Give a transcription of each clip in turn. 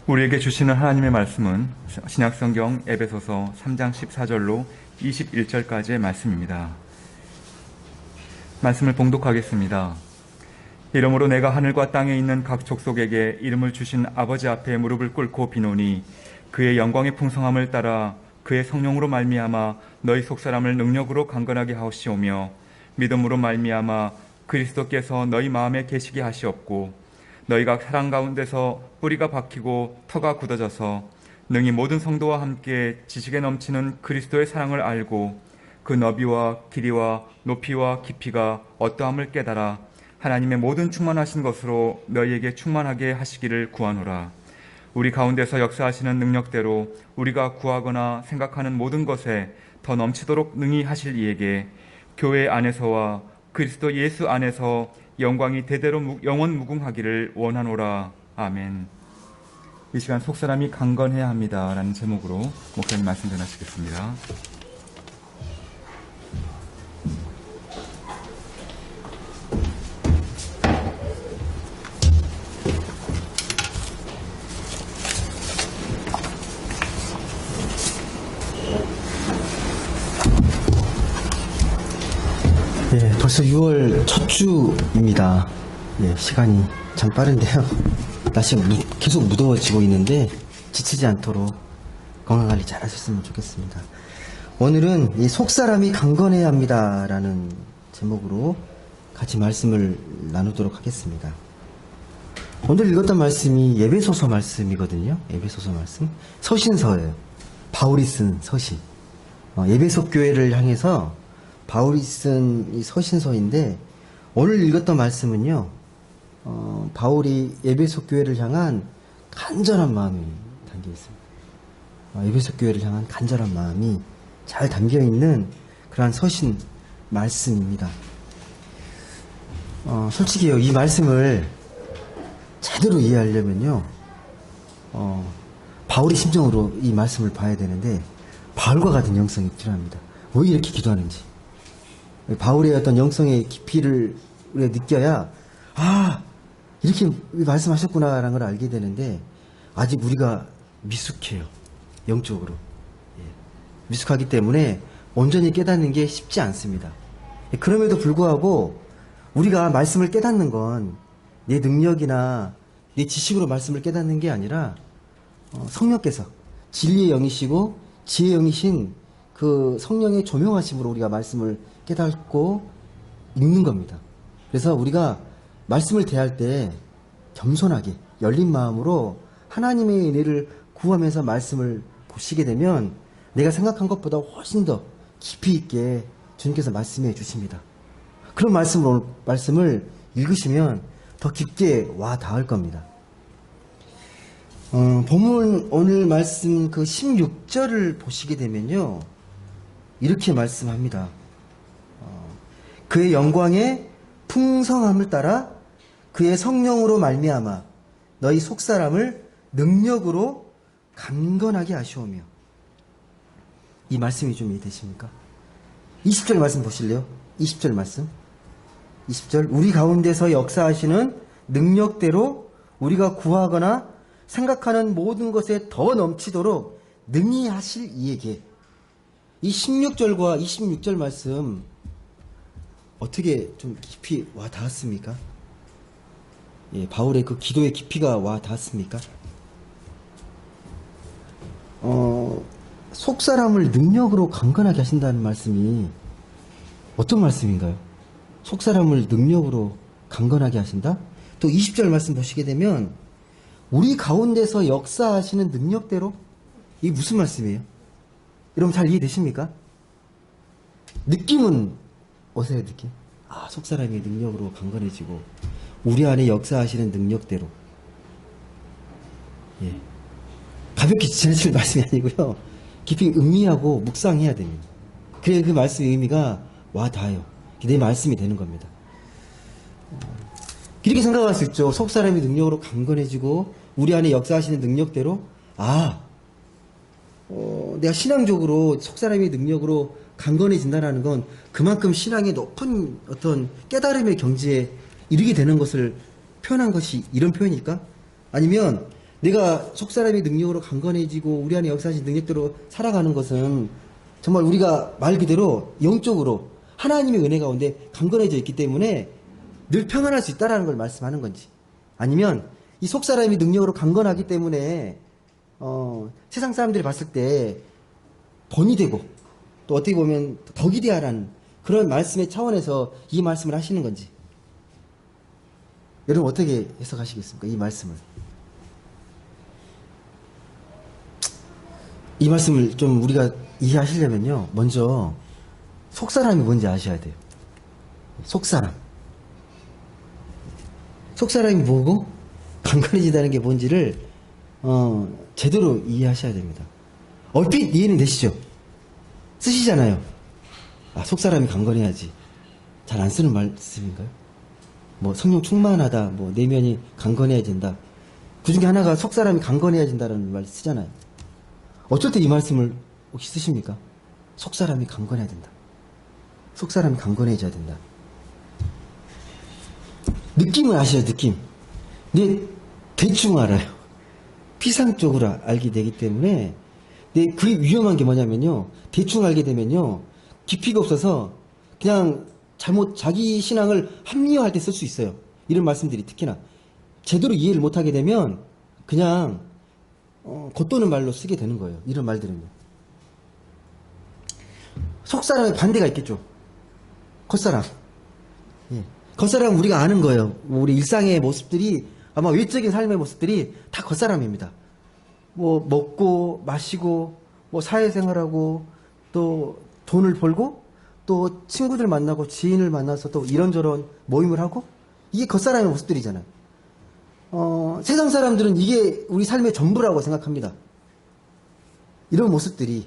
우리에게 주시는 하나님의 말씀은 신약성경 에베소서 3장 14절로 21절까지의 말씀입니다. 말씀을 봉독하겠습니다. 이러므로 내가 하늘과 땅에 있는 각 족속에게 이름을 주신 아버지 앞에 무릎을 꿇고 비노니 그의 영광의 풍성함을 따라 그의 성령으로 말미암아 너희 속사람을 능력으로 강건하게 하시오며 믿음으로 말미암아 그리스도께서 너희 마음에 계시게 하시옵고 너희가 사랑 가운데서 뿌리가 박히고 터가 굳어져서 능히 모든 성도와 함께 지식에 넘치는 그리스도의 사랑을 알고 그 너비와 길이와 높이와 깊이가 어떠함을 깨달아 하나님의 모든 충만하신 것으로 너희에게 충만하게 하시기를 구하노라. 우리 가운데서 역사하시는 능력대로 우리가 구하거나 생각하는 모든 것에 더 넘치도록 능히 하실 이에게 교회 안에서와 그리스도 예수 안에서 영광이 대대로 영원 무궁하기를 원하노라. 아멘. 이 시간 속사람이 강건해야 합니다 라는 제목으로 목사님 말씀 전하시겠습니다. 예, 벌써 6월 첫 주입니다. 예, 시간이 참 빠른데요. 날씨가 계속 무더워지고 있는데 지치지 않도록 건강관리 잘 하셨으면 좋겠습니다. 오늘은 이 속사람이 강건해야 합니다 라는 제목으로 같이 말씀을 나누도록 하겠습니다. 오늘 읽었던 말씀이 예배소서 말씀이거든요. 예배소서 말씀. 서신서예요. 바울이 쓴 서신. 예배소 교회를 향해서 바울이 쓴 이 서신서인데 오늘 읽었던 말씀은요. 바울이 에베소 교회를 향한 간절한 마음이 담겨 있습니다. 에베소 교회를 향한 간절한 마음이 잘 담겨 있는 그러한 서신 말씀입니다. 솔직히요, 이 말씀을 제대로 이해하려면요, 바울의 심정으로 이 말씀을 봐야 되는데 바울과 같은 영성이 필요합니다. 왜 이렇게 기도하는지, 바울의 어떤 영성의 깊이를 우리가 느껴야 이렇게 말씀하셨구나라는 걸 알게 되는데 아직 우리가 미숙해요. 영적으로. 미숙하기 때문에 온전히 깨닫는 게 쉽지 않습니다. 그럼에도 불구하고 우리가 말씀을 깨닫는 건 내 능력이나 내 지식으로 말씀을 깨닫는 게 아니라 성령께서 진리의 영이시고 지혜의 영이신 그 성령의 조명하심으로 우리가 말씀을 깨닫고 읽는 겁니다. 그래서 우리가 말씀을 대할 때 겸손하게 열린 마음으로 하나님의 은혜를 구하면서 말씀을 보시게 되면 내가 생각한 것보다 훨씬 더 깊이 있게 주님께서 말씀해 주십니다. 그런 말씀을 읽으시면 더 깊게 와 닿을 겁니다. 본문 오늘 말씀 그 16절을 보시게 되면요, 이렇게 말씀합니다. 그의 영광의 풍성함을 따라 그의 성령으로 말미암아 너희 속사람을 능력으로 강건하게 하시오며. 이 말씀이 좀 이해되십니까? 20절 말씀 보실래요? 20절 말씀. 20절. 우리 가운데서 역사하시는 능력대로 우리가 구하거나 생각하는 모든 것에 더 넘치도록 능히 하실 이에게. 이 16절과 26절 말씀 어떻게 좀 깊이 와 닿았습니까? 예, 바울의 그 기도의 깊이가 와 닿았습니까? 속사람을 능력으로 강건하게 하신다는 말씀이 어떤 말씀인가요? 속사람을 능력으로 강건하게 하신다? 또 20절 말씀 보시게 되면 우리 가운데서 역사하시는 능력대로, 이게 무슨 말씀이에요? 여러분 잘 이해되십니까? 느낌은 어때요, 느낌? 속사람이 능력으로 강건해지고 우리 안에 역사하시는 능력대로. 예, 가볍게 지나칠 말씀이 아니고요, 깊이 음미하고 묵상해야 됩니다. 그래야 그 말씀의 의미가 와 닿아요. 내 말씀이 되는 겁니다. 이렇게 생각할 수 있죠. 속사람이 능력으로 강건해지고 우리 안에 역사하시는 능력대로 내가 신앙적으로 속사람의 능력으로 강건해진다는 건 그만큼 신앙의 높은 어떤 깨달음의 경지에 이르게 되는 것을 표현한 것이 이런 표현일까? 아니면 내가 속사람의 능력으로 강건해지고 우리 안에 역사하신 능력대로 살아가는 것은 정말 우리가 말 그대로 영적으로 하나님의 은혜 가운데 강건해져 있기 때문에 늘 평안할 수 있다는 걸 말씀하는 건지, 아니면 이 속사람의 능력으로 강건하기 때문에 세상 사람들이 봤을 때 본이 되고 또 어떻게 보면 덕이 되어라는 그런 말씀의 차원에서 이 말씀을 하시는 건지, 여러분 어떻게 해석하시겠습니까? 이 말씀을. 이 말씀을 좀 우리가 이해하시려면요, 먼저 속사람이 뭔지 아셔야 돼요. 속사람. 속사람이 뭐고 강건해지다는 게 뭔지를 제대로 이해하셔야 됩니다. 얼핏 이해는 되시죠? 쓰시잖아요. 아, 속사람이 강건해야지. 잘 안 쓰는 말씀인가요? 뭐 성령 충만하다, 뭐 내면이 강건해야 된다. 그 중에 하나가 속사람이 강건해야 된다는 말 쓰잖아요. 어쩔 때 이 말씀을 혹시 쓰십니까? 속사람이 강건해야 된다. 속사람이 강건해져야 된다. 느낌을 아셔요, 느낌. 근데 대충 알아요. 피상적으로 알게 되기 때문에. 근데 그게 위험한 게 뭐냐면요, 대충 알게 되면요, 깊이가 없어서 그냥 잘못 자기 신앙을 합리화할 때 쓸 수 있어요. 이런 말씀들이 특히나 제대로 이해를 못하게 되면 그냥 겉도는 말로 쓰게 되는 거예요. 이런 말들은요. 속사람의 반대가 있겠죠. 겉사람. 예. 겉사람은 우리가 아는 거예요. 우리 일상의 모습들이, 아마 외적인 삶의 모습들이 다 겉사람입니다. 뭐 먹고 마시고 뭐 사회생활하고 또 돈을 벌고 또 친구들 만나고 지인을 만나서 또 이런저런 모임을 하고, 이게 겉사람의 모습들이잖아요. 세상 사람들은 이게 우리 삶의 전부라고 생각합니다. 이런 모습들이.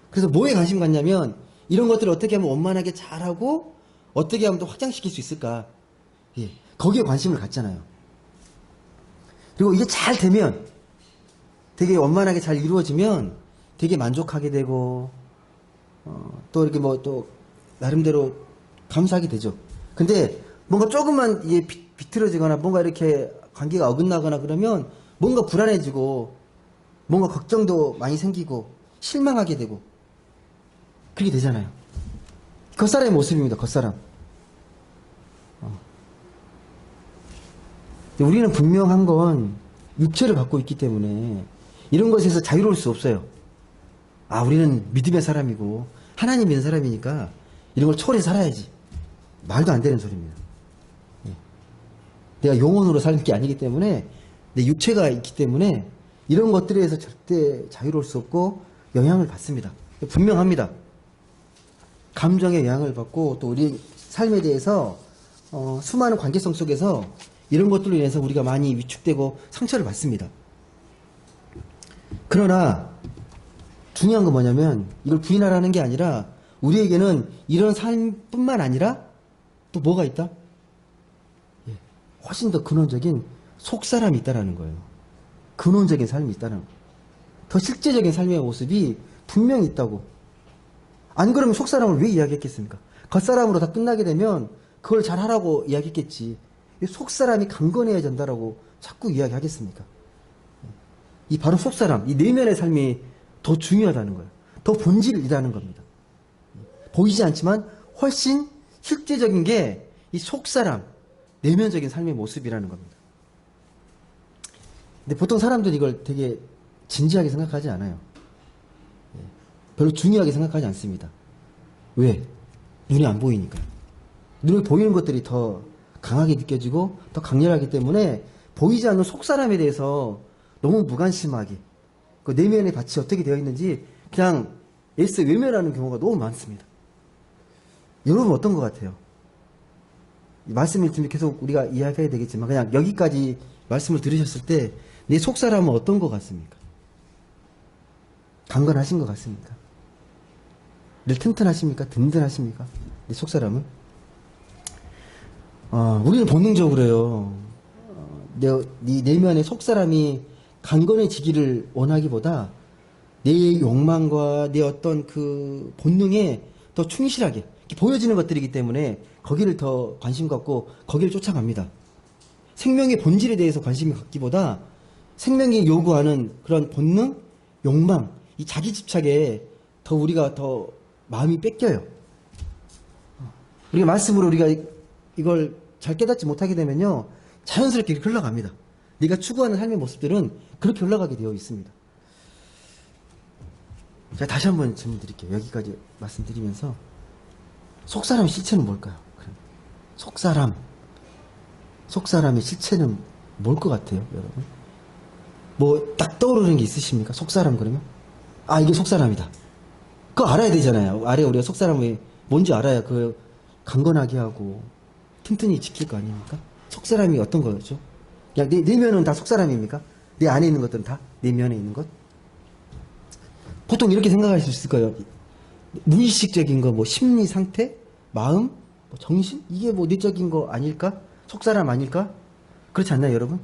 그래서 뭐에 관심 갖냐면 이런 것들을 어떻게 하면 원만하게 잘하고 어떻게 하면 또 확장시킬 수 있을까. 예, 거기에 관심을 갖잖아요. 그리고 이게 잘 되면, 되게 원만하게 잘 이루어지면 되게 만족하게 되고 또 이렇게 뭐 또 나름대로 감사하게 되죠. 근데 뭔가 조금만 이게 비틀어지거나 뭔가 이렇게 관계가 어긋나거나 그러면 뭔가 불안해지고 뭔가 걱정도 많이 생기고 실망하게 되고 그렇게 되잖아요. 겉사람의 모습입니다. 겉사람. 우리는 분명한 건 육체를 갖고 있기 때문에 이런 것에서 자유로울 수 없어요. 아, 우리는 믿음의 사람이고 하나님 믿는 사람이니까 이런 걸 초월해 살아야지. 말도 안 되는 소리입니다. 예. 내가 영혼으로 사는 게 아니기 때문에, 내 육체가 있기 때문에 이런 것들에 대해서 절대 자유로울 수 없고 영향을 받습니다. 분명합니다. 감정의 영향을 받고 또 우리 삶에 대해서 수많은 관계성 속에서 이런 것들로 인해서 우리가 많이 위축되고 상처를 받습니다. 그러나 중요한 건 뭐냐면 이걸 부인하라는 게 아니라 우리에게는 이런 삶뿐만 아니라 또 뭐가 있다? 예, 훨씬 더 근원적인 속사람이 있다라는 거예요. 근원적인 삶이 있다는 거예요. 더 실제적인 삶의 모습이 분명히 있다고. 안 그러면 속사람을 왜 이야기했겠습니까? 겉사람으로 다 끝나게 되면 그걸 잘하라고 이야기했겠지. 속사람이 강건해야 된다라고 자꾸 이야기하겠습니까? 이 바로 속사람, 이 내면의 삶이 더 중요하다는 거예요. 더 본질이라는 겁니다. 보이지 않지만 훨씬 실제적인 게 이 속사람, 내면적인 삶의 모습이라는 겁니다. 근데 보통 사람들은 이걸 되게 진지하게 생각하지 않아요. 별로 중요하게 생각하지 않습니다. 왜? 눈이 안 보이니까요. 눈에 보이는 것들이 더 강하게 느껴지고 더 강렬하기 때문에 보이지 않는 속사람에 대해서 너무 무관심하게 그 내면의 밭이 어떻게 되어 있는지 그냥 일세 외면하는 경우가 너무 많습니다. 여러분 어떤 것 같아요? 이 말씀을 좀 계속 우리가 이야기해야 되겠지만 그냥 여기까지 말씀을 들으셨을 때 내 속사람은 어떤 것 같습니까? 강건하신 것 같습니까? 늘 튼튼하십니까? 든든하십니까? 내 속사람은? 우리는 본능적으로요, 네 내면의 속사람이 강건해지기를 원하기보다 내 욕망과 내 어떤 그 본능에 더 충실하게 보여지는 것들이기 때문에 거기를 더 관심 갖고 거기를 쫓아갑니다. 생명의 본질에 대해서 관심을 갖기보다 생명이 요구하는 그런 본능, 욕망, 이 자기 집착에 더 우리가 더 마음이 뺏겨요. 우리가 말씀으로 우리가 이걸 잘 깨닫지 못하게 되면요, 자연스럽게 이렇게 흘러갑니다. 네가 추구하는 삶의 모습들은 그렇게 흘러가게 되어 있습니다. 제가 다시 한번 질문 드릴게요. 여기까지 말씀드리면서 속사람의 실체는 뭘까요? 속사람의 실체는 뭘 것 같아요, 여러분? 뭐 딱 떠오르는 게 있으십니까? 속사람 그러면? 아, 이게 속사람이다. 그거 알아야 되잖아요. 우리가 속사람이 뭔지 알아야 그 강건하게 하고 튼튼히 지킬 거 아닙니까? 속사람이 어떤 거죠? 그냥 내면은 다 속사람입니까? 내 안에 있는 것들은 다? 내면에 있는 것? 보통 이렇게 생각할 수 있을 거예요. 무의식적인 거, 뭐 심리 상태, 마음, 뭐 정신? 이게 뭐 내적인 거 아닐까? 속사람 아닐까? 그렇지 않나요, 여러분?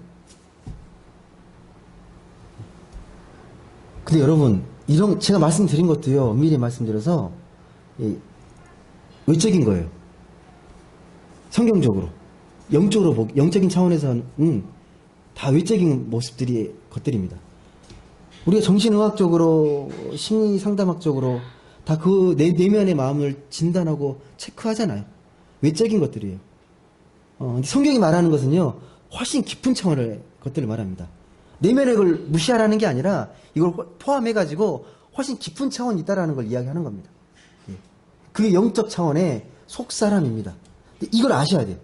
근데 여러분, 제가 말씀드린 것도요, 엄밀히 말씀드려서, 외적인 거예요. 성경적으로. 영적인 차원에서는 다 외적인 것들입니다. 우리가 정신의학적으로, 심리상담학적으로 다 그 내면의 마음을 진단하고 체크하잖아요. 외적인 것들이에요. 근데 성경이 말하는 것은요, 훨씬 깊은 차원의 것들을 말합니다. 내면의 걸 무시하라는 게 아니라 이걸 포함해가지고 훨씬 깊은 차원이 있다라는 걸 이야기하는 겁니다. 그게 영적 차원의 속사람입니다. 이걸 아셔야 돼요.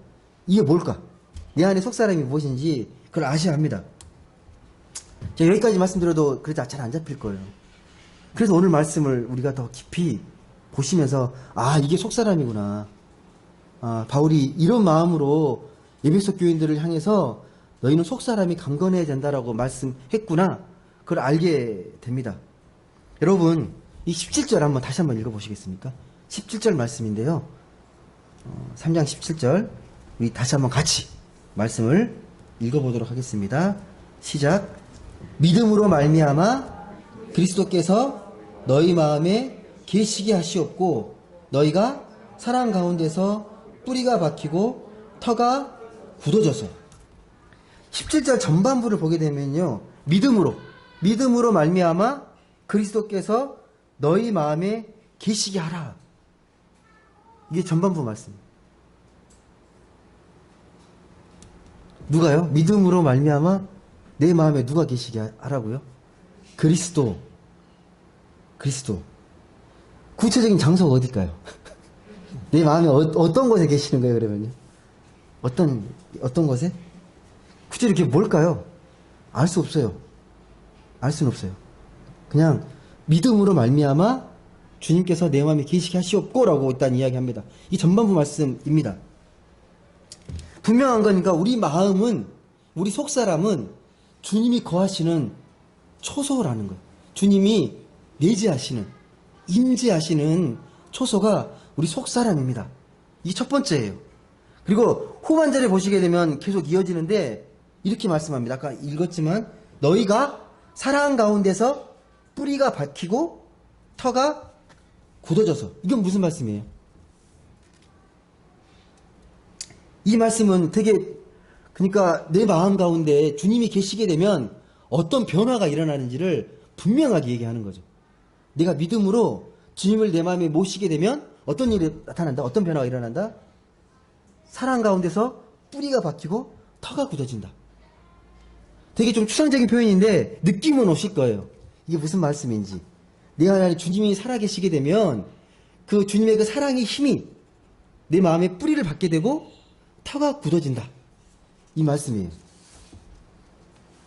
이게 뭘까? 내 안에 속사람이 무엇인지 그걸 아셔야 합니다. 제가 여기까지 말씀드려도 그래도 잘 안 잡힐 거예요. 그래서 오늘 말씀을 우리가 더 깊이 보시면서 이게 속사람이구나. 바울이 이런 마음으로 에베소 교인들을 향해서 너희는 속사람이 강건해야 된다라고 말씀했구나. 그걸 알게 됩니다. 여러분, 이 17절 다시 한번 읽어보시겠습니까? 17절 말씀인데요. 3장 17절 우리 다시 한번 같이 말씀을 읽어보도록 하겠습니다. 시작. 믿음으로 말미암아 그리스도께서 너희 마음에 계시게 하시옵고 너희가 사랑 가운데서 뿌리가 박히고 터가 굳어져서. 17절 전반부를 보게 되면요, 믿음으로 말미암아 그리스도께서 너희 마음에 계시게 하라. 이게 전반부 말씀. 누가요? 믿음으로 말미암아 내 마음에 누가 계시게 하라고요? 그리스도. 구체적인 장소가 어딜까요? 내 마음에 어떤 곳에 계시는 거예요, 그러면요? 어떤 곳에? 구체적으로 그게 뭘까요? 알 수 없어요. 알 수는 없어요. 그냥 믿음으로 말미암아 주님께서 내 마음에 계시게 하시옵고라고 일단 이야기합니다. 이 전반부 말씀입니다. 분명한 거니까 우리 속사람은 주님이 거하시는 초소라는 거예요. 주님이 내재하시는, 임재하시는 초소가 우리 속사람입니다. 이게 첫 번째예요. 그리고 후반절에 보시게 되면 계속 이어지는데 이렇게 말씀합니다. 아까 읽었지만 너희가 사랑 가운데서 뿌리가 박히고 터가 굳어져서. 이건 무슨 말씀이에요? 이 말씀은 그러니까 내 마음 가운데 주님이 계시게 되면 어떤 변화가 일어나는지를 분명하게 얘기하는 거죠. 내가 믿음으로 주님을 내 마음에 모시게 되면 어떤 일이 나타난다? 어떤 변화가 일어난다? 사랑 가운데서 뿌리가 박히고 터가 굳어진다. 되게 좀 추상적인 표현인데 느낌은 오실 거예요. 이게 무슨 말씀인지. 내 안에 주님이 살아계시게 되면 그 주님의 그 사랑의 힘이 내 마음에 뿌리를 박게 되고 터가 굳어진다. 이 말씀이에요.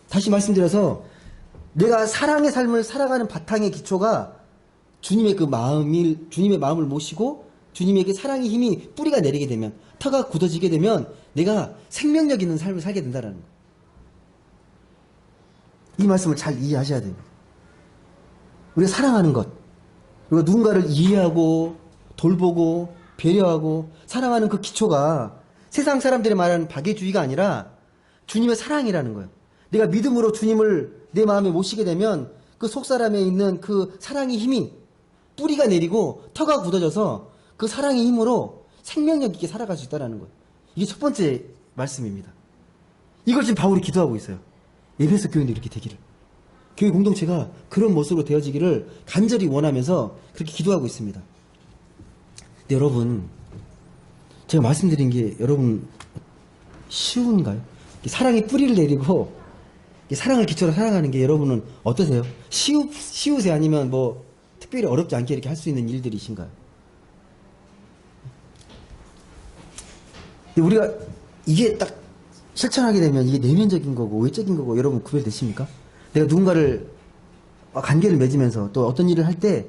다시 말씀드려서 내가 사랑의 삶을 살아가는 바탕의 기초가 주님의 마음을 모시고 주님에게 사랑의 힘이 뿌리가 내리게 되면, 터가 굳어지게 되면 내가 생명력 있는 삶을 살게 된다는 거예요. 이 말씀을 잘 이해하셔야 됩니다. 우리가 사랑하는 것, 우리가 누군가를 이해하고 돌보고 배려하고 사랑하는 그 기초가 세상 사람들이 말하는 박애주의가 아니라 주님의 사랑이라는 거예요. 내가 믿음으로 주님을 내 마음에 모시게 되면 그 속사람에 있는 그 사랑의 힘이 뿌리가 내리고 터가 굳어져서 그 사랑의 힘으로 생명력 있게 살아갈 수 있다는 거예요. 이게 첫 번째 말씀입니다. 이걸 지금 바울이 기도하고 있어요. 에베소 교인도 이렇게 되기를. 교회 공동체가 그런 모습으로 되어지기를 간절히 원하면서 그렇게 기도하고 있습니다. 근데 여러분, 제가 말씀드린 게 여러분 쉬운가요? 사랑의 뿌리를 내리고 사랑을 기초로 살아가는 게 여러분은 어떠세요? 쉬우세요? 아니면 뭐 특별히 어렵지 않게 이렇게 할 수 있는 일들이신가요? 근데 우리가 이게 딱 실천하게 되면 이게 내면적인 거고 외적인 거고 여러분 구별되십니까? 내가 누군가를 관계를 맺으면서 또 어떤 일을 할 때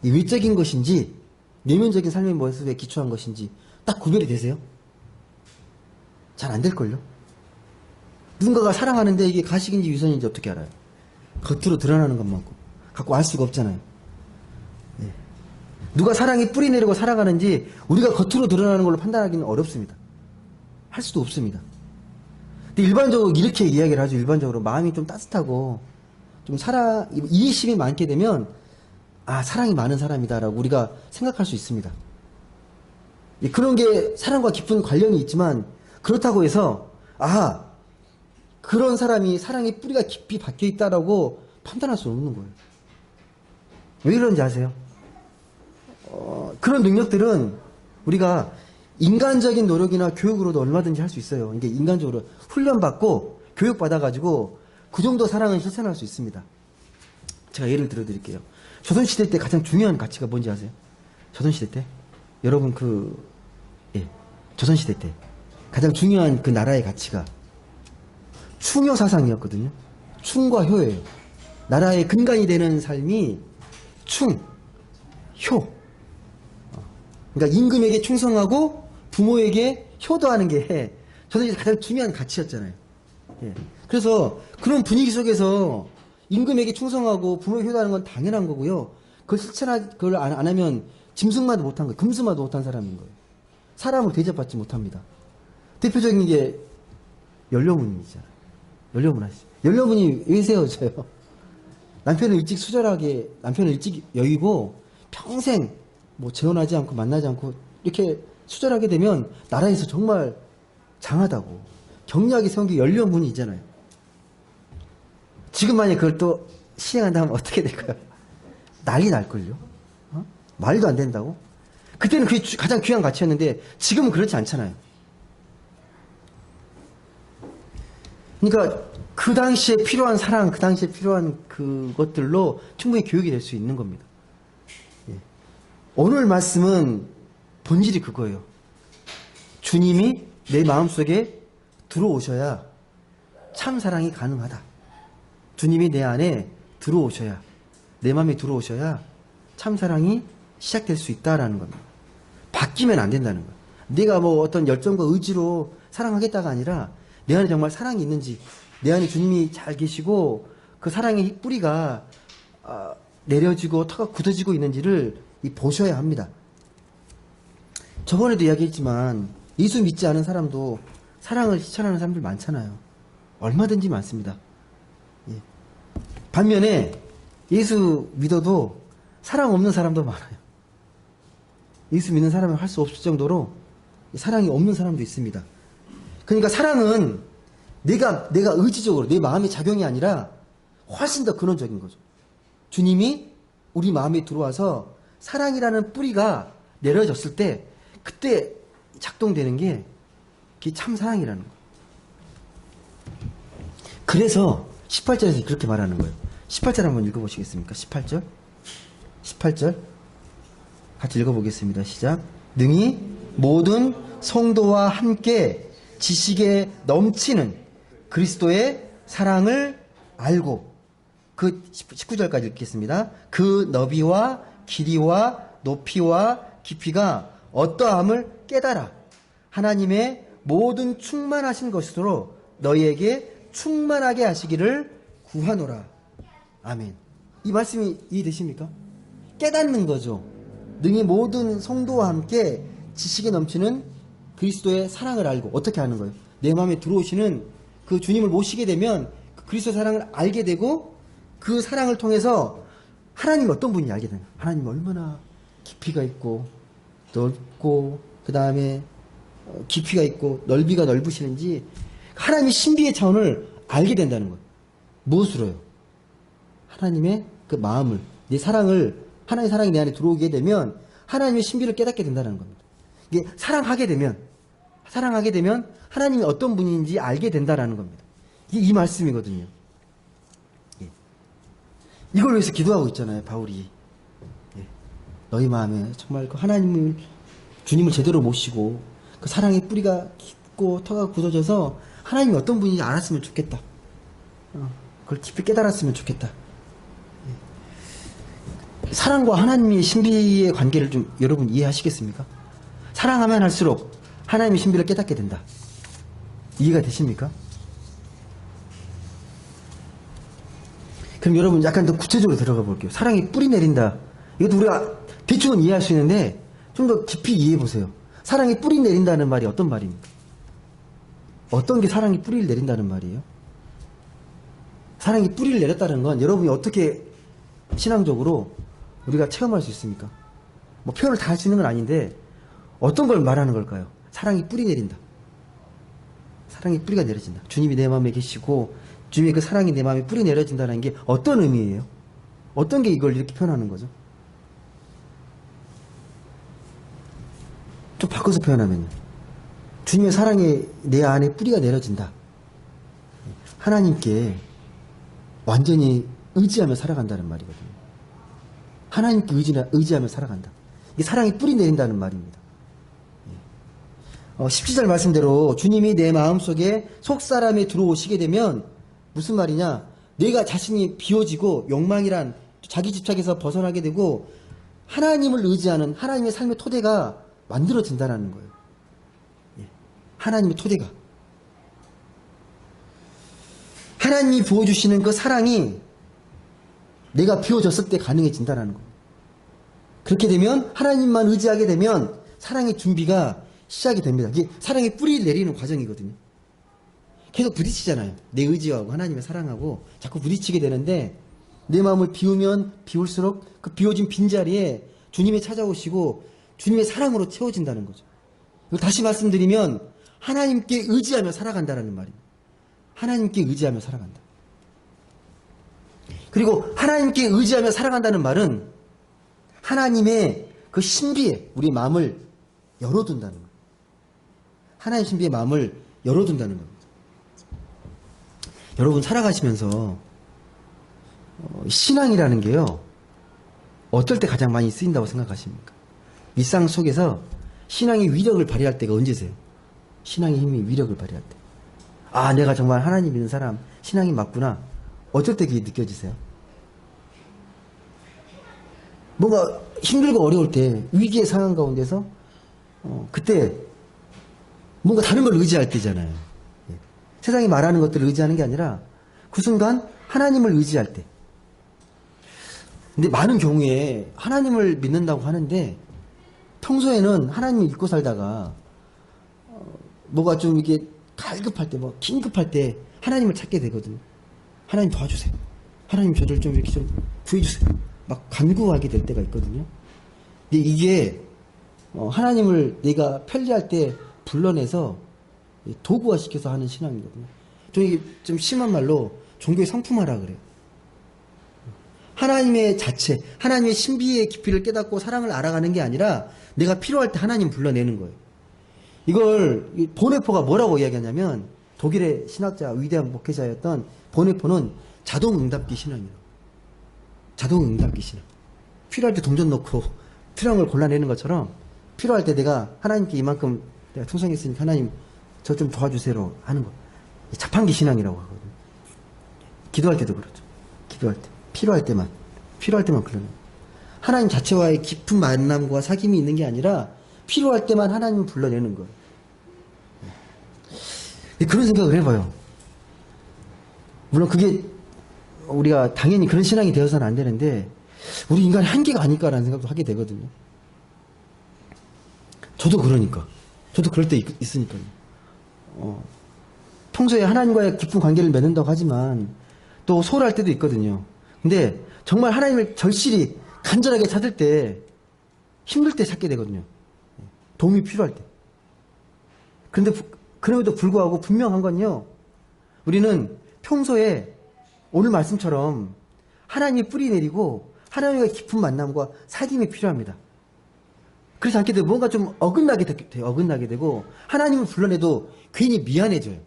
외적인 것인지 내면적인 삶의 모습에 기초한 것인지 딱 구별이 되세요? 잘 안 될걸요? 누군가가 사랑하는데 이게 가식인지 위선인지 어떻게 알아요? 겉으로 드러나는 것만 갖고 알 수가 없잖아요. 예. 누가 사랑이 뿌리 내리고 살아가는지 우리가 겉으로 드러나는 걸로 판단하기는 어렵습니다. 할 수도 없습니다. 근데 일반적으로 이렇게 이야기를 하죠. 일반적으로 마음이 좀 따뜻하고 좀 이해심이 많게 되면 사랑이 많은 사람이다라고 우리가 생각할 수 있습니다. 예, 그런 게 사랑과 깊은 관련이 있지만 그렇다고 해서 그런 사람이 사랑의 뿌리가 깊이 박혀 있다라고 판단할 수 없는 거예요. 왜 그런지 아세요? 그런 능력들은 우리가 인간적인 노력이나 교육으로도 얼마든지 할 수 있어요. 이게 인간적으로 훈련받고 교육받아가지고 그 정도 사랑은 실천할 수 있습니다. 제가 예를 들어드릴게요. 조선시대 때 가장 중요한 가치가 뭔지 아세요? 조선시대 때? 여러분 조선시대 때 가장 중요한 그 나라의 가치가 충효 사상이었거든요. 충과 효예요. 나라의 근간이 되는 삶이 충, 효. 그러니까 임금에게 충성하고 부모에게 효도하는 게 조선시대 가장 중요한 가치였잖아요. 예. 그래서 그런 분위기 속에서 임금에게 충성하고 부모에게 효도하는 건 당연한 거고요. 그걸 안 하면 짐승마도 못한 거예요. 금수마도 못한 사람인 거예요. 사람을 대접받지 못합니다. 대표적인 게 연료문이잖아요. 연료문 아시죠? 연료문이 왜 세워져요? 남편을 일찍 여의고 평생 뭐 재혼하지 않고 만나지 않고 이렇게 수절하게 되면 나라에서 정말 장하다고 경리하게 세운 게 연료문이 있잖아요. 지금 만약에 그걸 또 시행한다면 어떻게 될까요? 난리 날걸요? 말도 안 된다고? 그때는 그게 가장 귀한 가치였는데 지금은 그렇지 않잖아요. 그러니까 그 당시에 필요한 사랑, 그 당시에 필요한 그것들로 충분히 교육이 될 수 있는 겁니다. 예. 오늘 말씀은 본질이 그거예요. 주님이 내 마음속에 들어오셔야 참 사랑이 가능하다. 주님이 내 안에 들어오셔야, 내 마음에 들어오셔야 참 사랑이 시작될 수 있다라는 겁니다. 바뀌면 안 된다는 거예요. 내가 뭐 어떤 열정과 의지로 사랑하겠다가 아니라 내 안에 정말 사랑이 있는지, 내 안에 주님이 잘 계시고 그 사랑의 뿌리가 내려지고 터가 굳어지고 있는지를 보셔야 합니다. 저번에도 이야기했지만 예수 믿지 않은 사람도 사랑을 실천하는 사람들 많잖아요. 얼마든지 많습니다. 예. 반면에 예수 믿어도 사랑 없는 사람도 많아요. 예수 믿는 사람은 할 수 없을 정도로 사랑이 없는 사람도 있습니다. 그러니까 사랑은 내가 의지적으로 내 마음의 작용이 아니라 훨씬 더 근원적인 거죠. 주님이 우리 마음에 들어와서 사랑이라는 뿌리가 내려졌을 때 그때 작동되는 게 그게 참 사랑이라는 거예요. 그래서 18절에서 그렇게 말하는 거예요. 18절 한번 읽어보시겠습니까? 18절 같이 읽어보겠습니다. 시작. 능히 모든 성도와 함께 지식에 넘치는 그리스도의 사랑을 알고, 그 19절까지 읽겠습니다. 그 너비와 길이와 높이와 깊이가 어떠함을 깨달아 하나님의 모든 충만하신 것으로 너희에게 충만하게 하시기를 구하노라. 아멘. 이 말씀이 이해되십니까? 깨닫는 거죠. 능히 모든 성도와 함께 지식에 넘치는 그리스도의 사랑을 알고. 어떻게 하는 거예요? 내 마음에 들어오시는 그 주님을 모시게 되면 그 그리스도의 사랑을 알게 되고, 그 사랑을 통해서 하나님이 어떤 분인지 알게 되는 거예요. 하나님이 얼마나 깊이가 있고 넓고 그 다음에 깊이가 있고 넓이가 넓으시는지 하나님의 신비의 차원을 알게 된다는 거예요. 무엇으로요? 하나님의 그 마음을, 내 사랑을, 하나님의 사랑이 내 안에 들어오게 되면 하나님의 신비를 깨닫게 된다는 겁니다. 이게 사랑하게 되면 하나님이 어떤 분인지 알게 된다는 겁니다. 이게 이 말씀이거든요. 예. 이걸 위해서 기도하고 있잖아요, 바울이. 예. 너희 마음에 정말 그 하나님을, 주님을 제대로 모시고 그 사랑의 뿌리가 깊고 터가 굳어져서 하나님이 어떤 분인지 알았으면 좋겠다. 그걸 깊이 깨달았으면 좋겠다. 사랑과 하나님의 신비의 관계를 좀 여러분 이해하시겠습니까? 사랑하면 할수록 하나님의 신비를 깨닫게 된다. 이해가 되십니까? 그럼 여러분 약간 더 구체적으로 들어가 볼게요. 사랑이 뿌리 내린다. 이것도 우리가 대충은 이해할 수 있는데 좀 더 깊이 이해해 보세요. 사랑이 뿌리 내린다는 말이 어떤 말입니까? 어떤 게 사랑이 뿌리를 내린다는 말이에요? 사랑이 뿌리를 내렸다는 건 여러분이 어떻게 신앙적으로 우리가 체험할 수 있습니까? 뭐 표현을 다 할 수 있는 건 아닌데 어떤 걸 말하는 걸까요? 사랑이 뿌리 내린다. 사랑이 뿌리가 내려진다. 주님이 내 마음에 계시고 주님의 그 사랑이 내 마음에 뿌리 내려진다는 게 어떤 의미예요? 어떤 게 이걸 이렇게 표현하는 거죠? 좀 바꿔서 표현하면요. 주님의 사랑이 내 안에 뿌리가 내려진다. 하나님께 완전히 의지하며 살아간다는 말이거든요. 하나님께 의지하며 살아간다. 이게 사랑이 뿌리 내린다는 말입니다. 17절 말씀대로 주님이 내 마음속에 속사람에 들어오시게 되면 무슨 말이냐? 내가 자신이 비워지고 욕망이란 자기 집착에서 벗어나게 되고 하나님을 의지하는 하나님의 삶의 토대가 만들어진다는 거예요. 하나님의 토대가. 하나님이 부어주시는 그 사랑이 내가 비워졌을 때 가능해진다는 거예요. 그렇게 되면 하나님만 의지하게 되면 사랑의 준비가 시작이 됩니다. 이게 사랑의 뿌리를 내리는 과정이거든요. 계속 부딪히잖아요. 내 의지하고 하나님의 사랑하고 자꾸 부딪히게 되는데 내 마음을 비우면 비울수록 그 비워진 빈자리에 주님이 찾아오시고 주님의 사랑으로 채워진다는 거죠. 다시 말씀드리면 하나님께 의지하며 살아간다는 말입니다. 하나님께 의지하며 살아간다. 그리고 하나님께 의지하며 살아간다는 말은 하나님의 그 신비에 우리 마음을 열어둔다는 거예요. 하나님의 신비의 마음을 열어둔다는 겁니다. 여러분 살아가시면서 신앙이라는 게요. 어떨 때 가장 많이 쓰인다고 생각하십니까? 일상 속에서 신앙의 위력을 발휘할 때가 언제세요? 신앙의 힘이 위력을 발휘할 때. 아, 내가 정말 하나님 믿는 사람, 신앙이 맞구나. 어쩔 때 그게 느껴지세요? 뭔가 힘들고 어려울 때, 위기의 상황 가운데서, 그때, 뭔가 다른 걸 의지할 때잖아요. 예. 세상이 말하는 것들을 의지하는 게 아니라, 그 순간 하나님을 의지할 때. 근데 많은 경우에 하나님을 믿는다고 하는데, 평소에는 하나님을 믿고 살다가, 뭐가 좀 이게 갈급할 때, 뭐, 긴급할 때, 하나님을 찾게 되거든요. 하나님 도와주세요. 하나님 저를 좀 이렇게 좀 구해주세요. 막 간구하게 될 때가 있거든요. 근데 이게 하나님을 내가 편리할 때 불러내서 도구화 시켜서 하는 신앙이거든요. 이게 좀 심한 말로 종교의 성품화라 그래요. 하나님의 자체, 하나님의 신비의 깊이를 깨닫고 사랑을 알아가는 게 아니라 내가 필요할 때 하나님 불러내는 거예요. 이걸 보네포가 뭐라고 이야기하냐면 독일의 신학자, 위대한 목회자였던 보네포는 자동응답기 신앙이에요. 자동응답기 신앙. 필요할 때 동전 넣고 필요한 걸 골라내는 것처럼 필요할 때 내가 하나님께 이만큼 내가 충성했으니까 하나님 저 좀 도와주세요 하는 거. 자판기 신앙이라고 하거든요. 기도할 때도 그렇죠. 기도할 때. 필요할 때만 불러내요. 하나님 자체와의 깊은 만남과 사귐이 있는 게 아니라 필요할 때만 하나님을 불러내는 거예요. 그런 생각을 해봐요. 물론 그게 우리가 당연히 그런 신앙이 되어서는 안 되는데 우리 인간의 한계가 아닐까라는 생각도 하게 되거든요. 저도 그러니까. 저도 그럴 때 있으니까요. 평소에 하나님과의 깊은 관계를 맺는다고 하지만 또 소홀할 때도 있거든요. 근데 정말 하나님을 절실히 간절하게 찾을 때 힘들 때 찾게 되거든요. 도움이 필요할 때. 그런데 그럼에도 불구하고 분명한 건요. 우리는 평소에 오늘 말씀처럼 하나님이 뿌리 내리고 하나님과 깊은 만남과 사귐이 필요합니다. 그렇지 않게 되면 뭔가 좀 어긋나게 되고 하나님을 불러내도 괜히 미안해져요.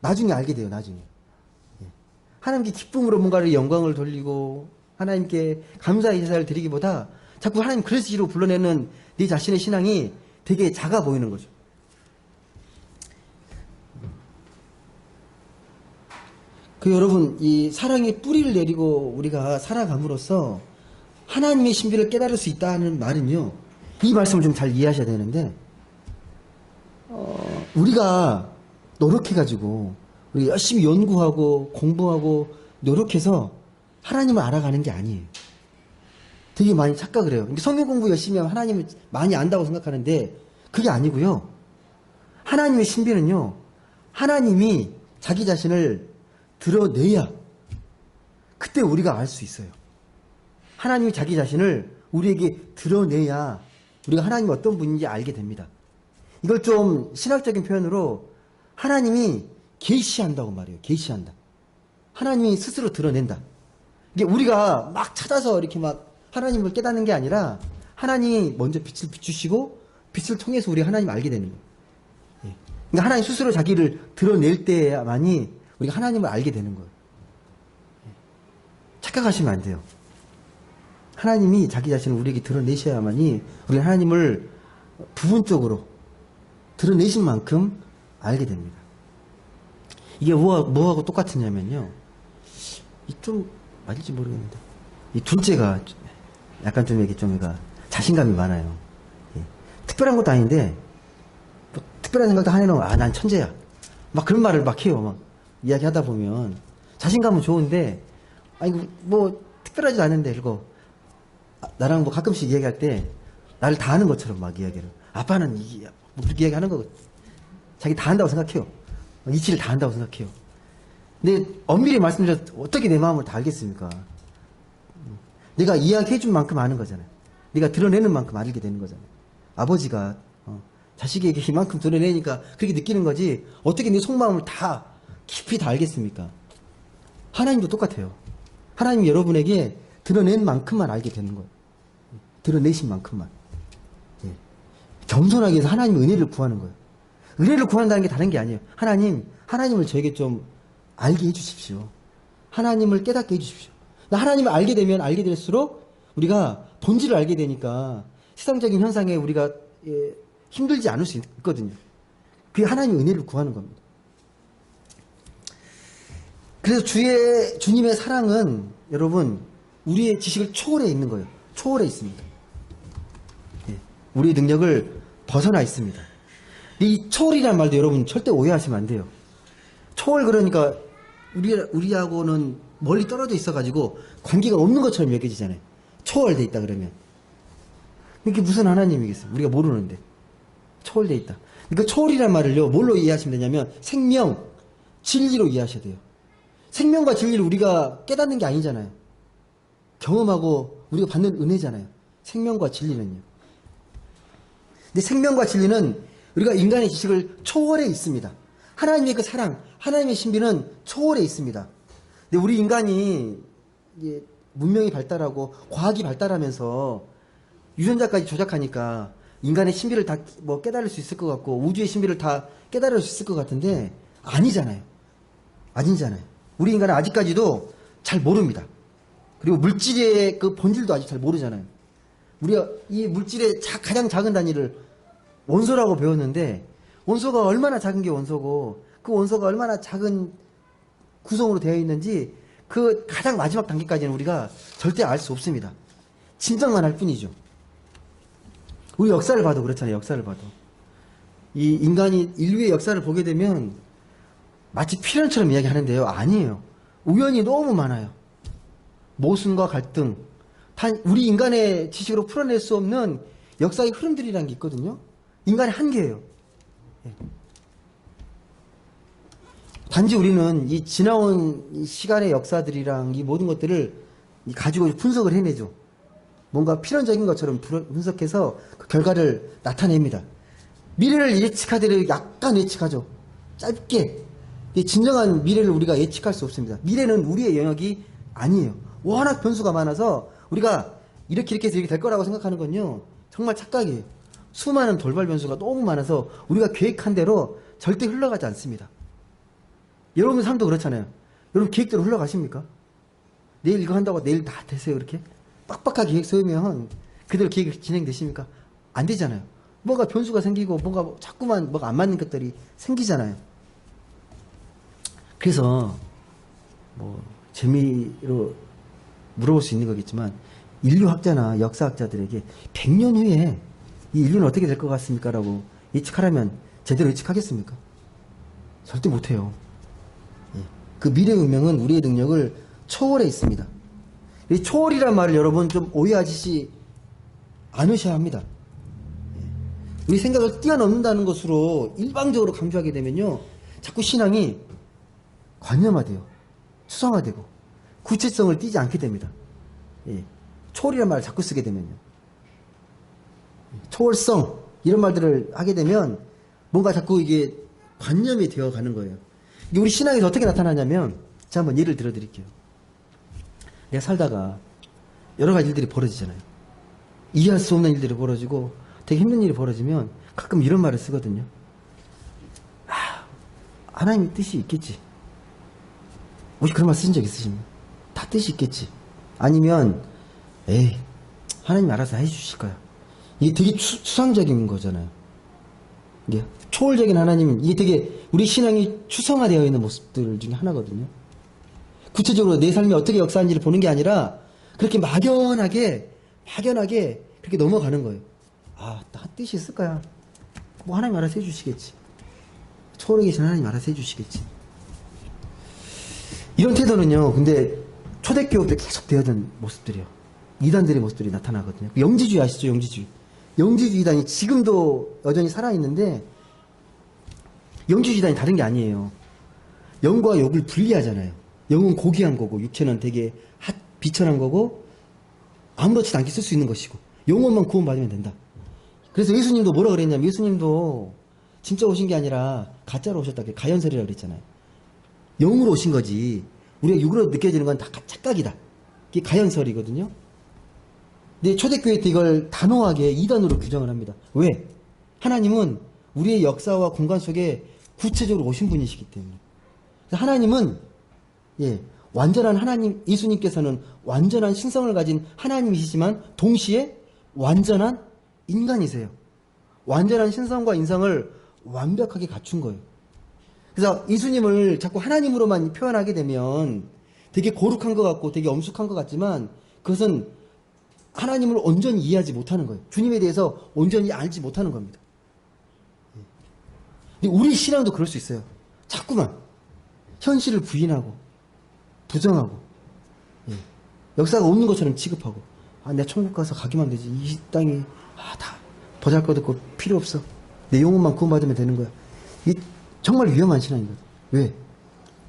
나중에 알게 돼요. 나중에. 하나님께 기쁨으로 뭔가를 영광을 돌리고 하나님께 감사의 제사를 드리기보다 자꾸 하나님 그리스도로 불러내는 네 자신의 신앙이 되게 작아 보이는 거죠. 여러분, 이 사랑의 뿌리를 내리고 우리가 살아감으로써 하나님의 신비를 깨달을 수 있다는 말은요, 이 말씀을 좀 잘 이해하셔야 되는데, 우리가 노력해가지고, 우리 열심히 연구하고 공부하고 노력해서 하나님을 알아가는 게 아니에요. 되게 많이 착각을 해요. 성경 공부 열심히 하면 하나님을 많이 안다고 생각하는데, 그게 아니고요. 하나님의 신비는요, 하나님이 자기 자신을 드러내야 그때 우리가 알 수 있어요. 하나님이 자기 자신을 우리에게 드러내야 우리가 하나님이 어떤 분인지 알게 됩니다. 이걸 좀 신학적인 표현으로 하나님이 계시한다고 말해요. 계시한다. 하나님이 스스로 드러낸다. 이게 우리가 막 찾아서 이렇게 막 하나님을 깨닫는 게 아니라 하나님이 먼저 빛을 비추시고 빛을 통해서 우리가 하나님을 알게 되는 거예요. 그러니까 하나님 스스로 자기를 드러낼 때야만이 우리가 하나님을 알게 되는 거예요. 착각하시면 안 돼요. 하나님이 자기 자신을 우리에게 드러내셔야만이 우리가 하나님을 부분적으로 드러내신 만큼 알게 됩니다. 이게 뭐하고 똑같으냐면요. 좀 맞을지 모르겠는데 이 둘째가 약간 좀 자신감이 많아요. 특별한 것도 아닌데 뭐 특별한 생각도 안 해놓으면 난 천재야. 막 그런 말을 막 해요. 막 이야기하다 보면 자신감은 좋은데 아니 뭐 특별하지도 않은데 그리고 나랑 뭐 가끔씩 이야기할 때 나를 다 아는 것처럼 막 이야기를 아빠는 뭐 그렇게 이야기하는 거거든. 자기 다 안다고 생각해요. 이치를 다 안다고 생각해요. 근데 엄밀히 말씀드려서 어떻게 내 마음을 다 알겠습니까? 내가 이야기해준 만큼 아는 거잖아요. 네가 드러내는 만큼 알게 되는 거잖아요. 아버지가 자식에게 이만큼 드러내니까 그렇게 느끼는 거지 어떻게 네 속마음을 다 깊이 다 알겠습니까? 하나님도 똑같아요. 하나님이 여러분에게 드러낸 만큼만 알게 되는 거예요. 드러내신 만큼만. 겸손하게 해서 하나님의 은혜를 구하는 거예요. 은혜를 구한다는 게 다른 게 아니에요. 하나님을 저에게 좀 알게 해주십시오. 하나님을 깨닫게 해주십시오. 하나님을 알게 되면 알게 될수록 우리가 본질을 알게 되니까 세상적인 현상에 우리가 힘들지 않을 수 있거든요. 그게 하나님의 은혜를 구하는 겁니다. 그래서 주님의 사랑은 여러분 우리의 지식을 초월해 있는 거예요. 초월해 있습니다. 우리의 능력을 벗어나 있습니다. 이 초월이라는 말도 여러분 절대 오해하시면 안 돼요. 초월 그러니까 우리하고는 멀리 떨어져 있어가지고 관계가 없는 것처럼 여겨지잖아요. 초월돼 있다 그러면. 이게 무슨 하나님이겠어요? 우리가 모르는데. 초월돼 있다. 그러니까 초월이라는 말을요, 뭘로 이해하시면 되냐면 생명, 진리로 이해하셔야 돼요. 생명과 진리를 우리가 깨닫는 게 아니잖아요. 경험하고 우리가 받는 은혜잖아요. 생명과 진리는요. 근데 생명과 진리는 우리가 인간의 지식을 초월해 있습니다. 하나님의 그 사랑, 하나님의 신비는 초월해 있습니다. 근데 우리 인간이 문명이 발달하고 과학이 발달하면서 유전자까지 조작하니까 인간의 신비를 다 뭐 깨달을 수 있을 것 같고 우주의 신비를 다 깨달을 수 있을 것 같은데 아니잖아요. 아니잖아요. 우리 인간은 아직까지도 잘 모릅니다. 그리고 물질의 그 본질도 아직 잘 모르잖아요. 우리가 이 물질의 가장 작은 단위를 원소라고 배웠는데 원소가 얼마나 작은 게 원소고 그 원소가 얼마나 작은 구성으로 되어 있는지 그 가장 마지막 단계까지는 우리가 절대 알 수 없습니다. 짐작만 할 뿐이죠. 우리 역사를 봐도 그렇잖아요. 역사를 봐도. 이 인간이 인류의 역사를 보게 되면 마치 필연처럼 이야기하는데요. 아니에요. 우연이 너무 많아요. 모순과 갈등. 우리 인간의 지식으로 풀어낼 수 없는 역사의 흐름들이라는 게 있거든요. 인간의 한계예요. 단지 우리는 이 지나온 시간의 역사들이랑 이 모든 것들을 가지고 분석을 해내죠. 뭔가 필연적인 것처럼 분석해서 그 결과를 나타냅니다. 미래를 예측하기를 약간 예측하죠. 짧게. 이 진정한 미래를 우리가 예측할 수 없습니다. 미래는 우리의 영역이 아니에요. 워낙 변수가 많아서 우리가 이렇게 해서 이렇게 될 거라고 생각하는 건요, 정말 착각이에요. 수많은 돌발 변수가 너무 많아서 우리가 계획한 대로 절대 흘러가지 않습니다. 여러분 삶도 그렇잖아요. 여러분 계획대로 흘러가십니까? 내일 이거 한다고 내일 다 되세요? 이렇게 빡빡하게 계획 세우면 그대로 계획이 진행되십니까? 안 되잖아요. 뭔가 변수가 생기고 뭔가 자꾸만 뭐가 안 맞는 것들이 생기잖아요. 그래서 뭐 재미로 물어볼 수 있는 거겠지만, 인류학자나 역사학자들에게 100년 후에 이 인류는 어떻게 될 것 같습니까? 라고 예측하라면 제대로 예측하겠습니까? 절대 못해요. 예. 그 미래의 운명은 우리의 능력을 초월해 있습니다. 이 초월이란 말을 여러분 좀 오해하시지 않으셔야 합니다. 예. 우리 생각을 뛰어넘는다는 것으로 일방적으로 강조하게 되면요, 자꾸 신앙이 관념화돼요. 추상화되고 구체성을 띠지 않게 됩니다. 예. 초월이란 말을 자꾸 쓰게 되면요, 초월성 이런 말들을 하게 되면 뭔가 자꾸 이게 관념이 되어 가는 거예요. 이게 우리 신앙에서 어떻게 나타나냐면, 제가 한번 예를 들어 드릴게요. 내가 살다가 여러 가지 일들이 벌어지잖아요. 이해할 수 없는 일들이 벌어지고 되게 힘든 일이 벌어지면 가끔 이런 말을 쓰거든요. 하나님의 뜻이 있겠지. 혹시 그런 말 쓰신 적 있으십니까? 다 뜻이 있겠지. 아니면 에이, 하나님이 알아서 해주실 거야. 이게 되게 추상적인 거잖아요. 이게 초월적인 하나님은, 이게 되게 우리 신앙이 추상화되어 있는 모습들 중에 하나거든요. 구체적으로 내 삶이 어떻게 역사하는지를 보는 게 아니라 그렇게 막연하게 그렇게 넘어가는 거예요. 아, 다 뜻이 있을 거야. 뭐 하나님 알아서 해주시겠지. 초월에 계신 하나님 알아서 해주시겠지. 이런 태도는요, 근데 초대교회 때 계속 되어던 모습들이요, 이단들의 모습들이 나타나거든요. 영지주의 아시죠? 영지주의. 영지주의 이단이 지금도 여전히 살아있는데, 영지주의 이단이 다른 게 아니에요. 영과 욕을 분리하잖아요. 영은 고귀한 거고 육체는 되게 비천한 거고 아무렇지도 않게 쓸 수 있는 것이고, 영혼만 구원받으면 된다. 그래서 예수님도 뭐라 그랬냐면, 예수님도 진짜 오신 게 아니라 가짜로 오셨다, 가연설이라고 그랬잖아요. 영으로 오신 거지 우리가 육으로 느껴지는 건 다 착각이다. 이게 가연설이거든요. 근데 초대교회 때 이걸 단호하게 이단으로 규정을 합니다. 왜? 하나님은 우리의 역사와 공간 속에 구체적으로 오신 분이시기 때문에. 하나님은, 예, 완전한 하나님, 예수님께서는 완전한 신성을 가진 하나님이시지만 동시에 완전한 인간이세요. 완전한 신성과 인성을 완벽하게 갖춘 거예요. 그래서 예수님을 자꾸 하나님으로만 표현하게 되면 되게 거룩한 것 같고 되게 엄숙한 것 같지만, 그것은 하나님을 온전히 이해하지 못하는 거예요. 주님에 대해서 온전히 알지 못하는 겁니다. 근데 우리 신앙도 그럴 수 있어요. 자꾸만 현실을 부인하고 부정하고, 예, 역사가 없는 것처럼 취급하고, 아, 내가 천국 가서 가기만 되지, 이 땅이 다 보잘것없고 필요 없어, 내 영혼만 구원받으면 되는 거야. 이 정말 위험한 신앙이거든. 왜?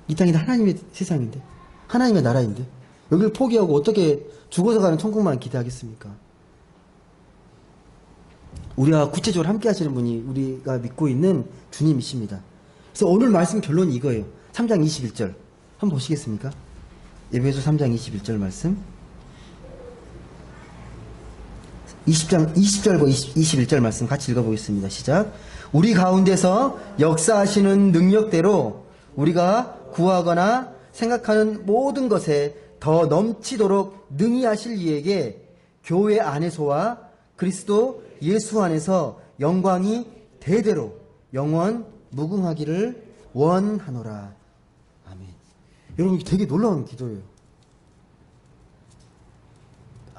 이 땅이 하나님의 세상인데, 하나님의 나라인데 여기를 포기하고 어떻게 죽어서 가는 천국만 기대하겠습니까? 우리와 구체적으로 함께 하시는 분이 우리가 믿고 있는 주님이십니다. 그래서 오늘 말씀 결론이 이거예요. 3장 21절 한번 보시겠습니까? 에베소 3장 21절 말씀, 20절과 21절 말씀 같이 읽어보겠습니다. 시작. 우리 가운데서 역사하시는 능력대로 우리가 구하거나 생각하는 모든 것에 더 넘치도록 능히 하실 이에게 교회 안에서와 그리스도 예수 안에서 영광이 대대로 영원 무궁하기를 원하노라. 아멘. 여러분, 되게 놀라운 기도예요.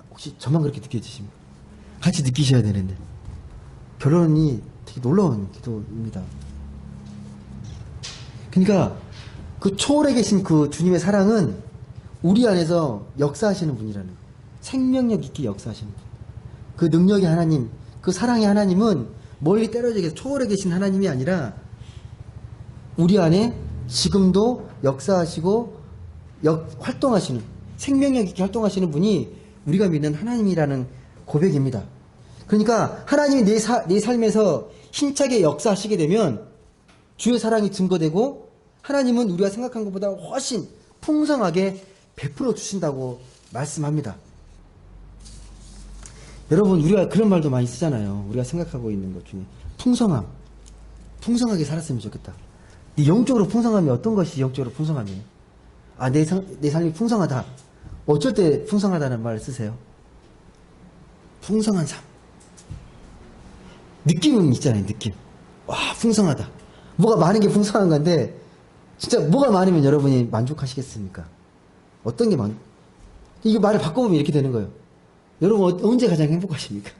혹시 저만 그렇게 느껴지십니까? 같이 느끼셔야 되는데. 결론이 되게 놀라운 기도입니다. 그러니까 그 초월에 계신 그 주님의 사랑은 우리 안에서 역사하시는 분이라는 거예요. 생명력 있게 역사하시는 분. 그 능력의 하나님, 그 사랑의 하나님은 멀리 떨어져 계신 초월에 계신 하나님이 아니라 우리 안에 지금도 역사하시고 활동하시는, 생명력 있게 활동하시는 분이 우리가 믿는 하나님이라는 고백입니다. 그러니까 하나님이 내 삶에서 힘차게 역사하시게 되면 주의 사랑이 증거되고 하나님은 우리가 생각한 것보다 훨씬 풍성하게 베풀어 주신다고 말씀합니다. 여러분, 우리가 그런 말도 많이 쓰잖아요. 우리가 생각하고 있는 것 중에 풍성함, 풍성하게 살았으면 좋겠다. 이 영적으로 풍성함이 어떤 것이 영적으로 풍성함이에요? 아, 내 삶이 풍성하다. 어쩔 때 풍성하다는 말을 쓰세요? 풍성한 삶. 느낌은 있잖아요, 느낌. 와, 풍성하다. 뭐가 많은 게 풍성한 건데, 진짜 뭐가 많으면 여러분이 만족하시겠습니까? 어떤 게 이게 말을 바꿔보면 이렇게 되는 거예요. 여러분, 언제 가장 행복하십니까?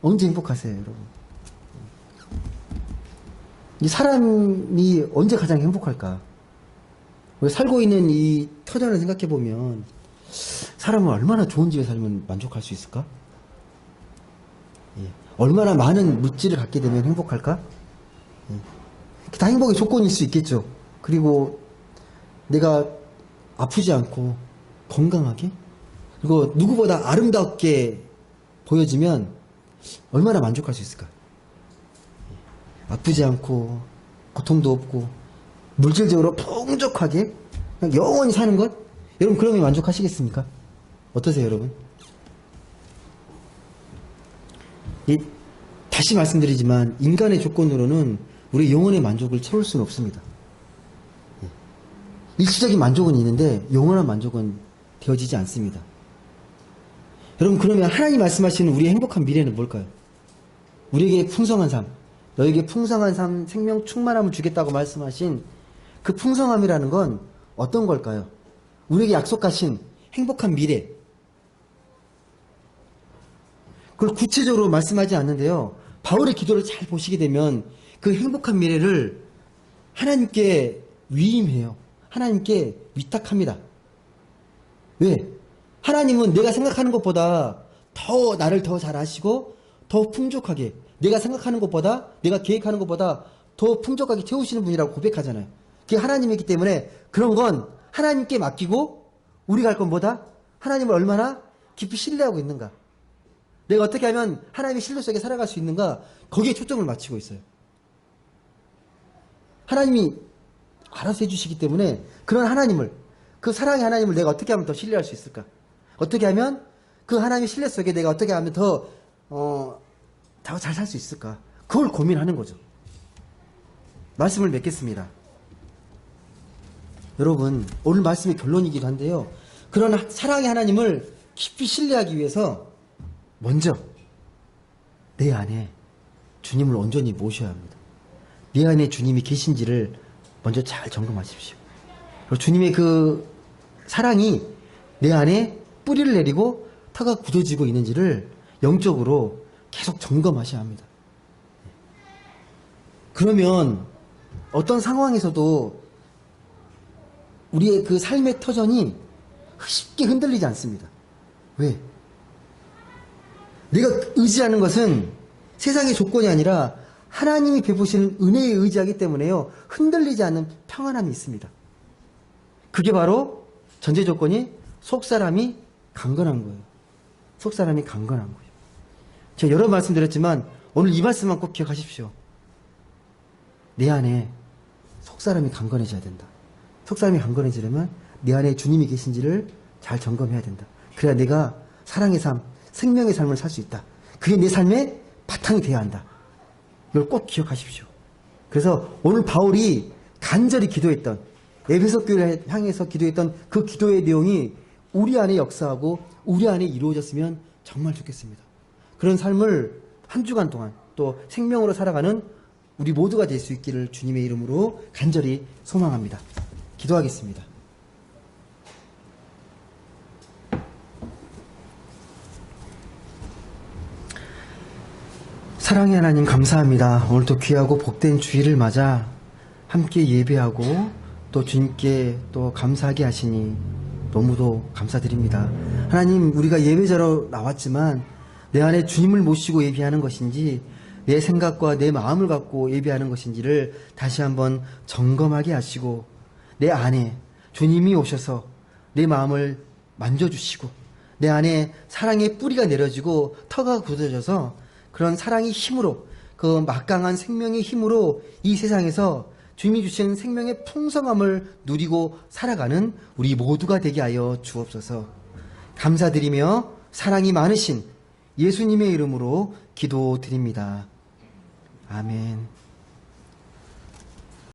언제 행복하세요, 여러분? 이 사람이 언제 가장 행복할까? 우리 살고 있는 이 터전을 생각해보면, 사람은 얼마나 좋은 집에 살면 만족할 수 있을까? 예. 얼마나 많은 물질을 갖게 되면 행복할까? 예. 다 행복의 조건일 수 있겠죠. 그리고 내가 아프지 않고 건강하게, 그리고 누구보다 아름답게 보여지면 얼마나 만족할 수 있을까? 아프지 않고 고통도 없고 물질적으로 풍족하게 그냥 영원히 사는 것? 여러분, 그러면 만족하시겠습니까? 어떠세요, 여러분? 다시 말씀드리지만 인간의 조건으로는 우리 영혼의 만족을 채울 수는 없습니다. 일시적인 만족은 있는데 영원한 만족은 되어지지 않습니다. 여러분, 그러면 하나님 말씀하시는 우리의 행복한 미래는 뭘까요? 우리에게 풍성한 삶, 너에게 풍성한 삶, 생명 충만함을 주겠다고 말씀하신 그 풍성함이라는 건 어떤 걸까요? 우리에게 약속하신 행복한 미래. 그걸 구체적으로 말씀하지 않는데요. 바울의 기도를 잘 보시게 되면 그 행복한 미래를 하나님께 위임해요. 하나님께 위탁합니다. 왜? 하나님은 내가 생각하는 것보다 더 나를 더 잘 아시고 더 풍족하게, 내가 생각하는 것보다, 내가 계획하는 것보다 더 풍족하게 채우시는 분이라고 고백하잖아요. 그게 하나님이기 때문에 그런 건 하나님께 맡기고 우리가 할 건 뭐다? 하나님을 얼마나 깊이 신뢰하고 있는가. 내가 어떻게 하면 하나님의 신뢰 속에 살아갈 수 있는가, 거기에 초점을 맞추고 있어요. 하나님이 알아서 해주시기 때문에 그런 하나님을, 그 사랑의 하나님을 내가 어떻게 하면 더 신뢰할 수 있을까? 어떻게 하면 그 하나님의 신뢰 속에 내가 어떻게 하면 더 잘 살 수 있을까? 그걸 고민하는 거죠. 말씀을 맺겠습니다. 여러분, 오늘 말씀의 결론이기도 한데요. 그런 사랑의 하나님을 깊이 신뢰하기 위해서 먼저 내 안에 주님을 온전히 모셔야 합니다. 내 안에 주님이 계신지를 먼저 잘 점검하십시오. 그리고 주님의 그 사랑이 내 안에 뿌리를 내리고 터가 굳어지고 있는지를 영적으로 계속 점검하셔야 합니다. 그러면 어떤 상황에서도 우리의 그 삶의 터전이 쉽게 흔들리지 않습니다. 왜? 내가 의지하는 것은 세상의 조건이 아니라 하나님이 베푸시는 은혜에 의지하기 때문에요. 흔들리지 않는 평안함이 있습니다. 그게 바로 전제 조건이 속사람이 강건한 거예요. 속사람이 강건한 거예요. 제가 여러 번 말씀드렸지만 오늘 이 말씀만 꼭 기억하십시오. 내 안에 속사람이 강건해져야 된다. 속사람이 강건해지려면 내 안에 주님이 계신지를 잘 점검해야 된다. 그래야 내가 사랑의 삶, 생명의 삶을 살 수 있다. 그게 내 삶의 바탕이 되어야 한다. 이걸 꼭 기억하십시오. 그래서 오늘 바울이 간절히 기도했던, 에베소 교회를 향해서 기도했던 그 기도의 내용이 우리 안에 역사하고 우리 안에 이루어졌으면 정말 좋겠습니다. 그런 삶을 한 주간 동안 또 생명으로 살아가는 우리 모두가 될 수 있기를 주님의 이름으로 간절히 소망합니다. 기도하겠습니다. 사랑의 하나님, 감사합니다. 오늘도 귀하고 복된 주일을 맞아 함께 예배하고 또 주님께 또 감사하게 하시니 너무도 감사드립니다. 하나님, 우리가 예배자로 나왔지만 내 안에 주님을 모시고 예배하는 것인지 내 생각과 내 마음을 갖고 예배하는 것인지를 다시 한번 점검하게 하시고 내 안에 주님이 오셔서 내 마음을 만져주시고 내 안에 사랑의 뿌리가 내려지고 터가 굳어져서 그런 사랑의 힘으로, 그 막강한 생명의 힘으로 이 세상에서 주님이 주신 생명의 풍성함을 누리고 살아가는 우리 모두가 되게 하여 주옵소서. 감사드리며 사랑이 많으신 예수님의 이름으로 기도드립니다. 아멘.